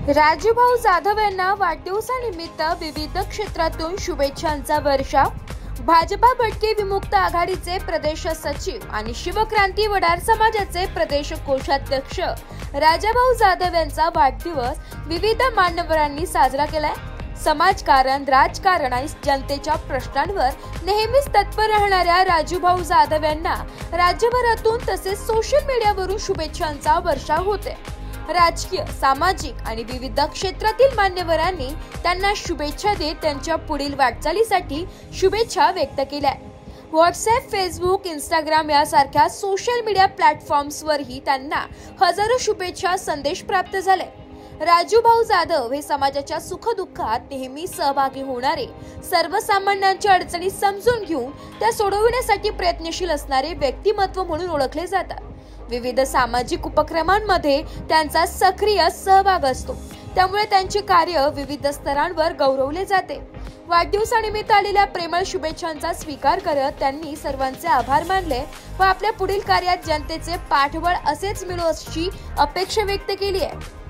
राजूभाऊ जाधव यांना वाढदिवसानिमित्त विविध क्षेत्रातून शुभेच्छांचा वर्षाव। भाजपा भटके विमुक्त आघाडीचे प्रदेश सचिव आणि शिवक्रांती वडार समाजाचे प्रदेश कोषाध्यक्ष राजूभाऊ जाधव यांचा वाढदिवस विविध मान्यवरांनी साजरा केलाय। समाजकारण, राजकारण आणि जनतेच्या प्रश्नांवर नेहमीच तत्पर राहणाऱ्या राजूभाऊ जाधव यांना राज्यभरातून तसेच सोशल मीडियावरून शुभेच्छांचा वर्षाव होते। राजकीय, सामाजिक आणि विविध क्षेत्रातील मान्यवरांनी त्यांना शुभेच्छा देत त्यांच्या पुढील वाटचालीसाठी शुभेच्छा व्यक्त केल्या। व्हॉट्सअप, फेसबुक, इंस्टाग्राम यासारख्या सोशल मीडिया प्लॅटफॉर्म्सवरही त्यांना हजारो शुभेच्छा संदेश प्राप्त झाले। राजूभाऊ जाधव हे समाजाच्या सुखदुःखात नेहमी सहभागी होणारे, सर्वसामान्यांच्या अडचणी समजून घेऊन त्या सोडविण्यासाठी प्रयत्नशील असणारे व्यक्तिमत्व म्हणून ओळखले जातात। विविध सामाजिक उपक्रमांमध्ये त्यांचा सक्रिय सहभाग असतो, त्यामुळे त्यांचे कार्य विविध स्तरांवर गौरवले जाते। वाढदिवसानिमित्त आलेल्या प्रेमळ शुभेच्छांचा स्वीकार करत त्यांनी सर्वांचे आभार मानले व आपल्या पुढील कार्यात जनतेचे पाठबळ असेच मिळो अशी अपेक्षा व्यक्त केली आहे।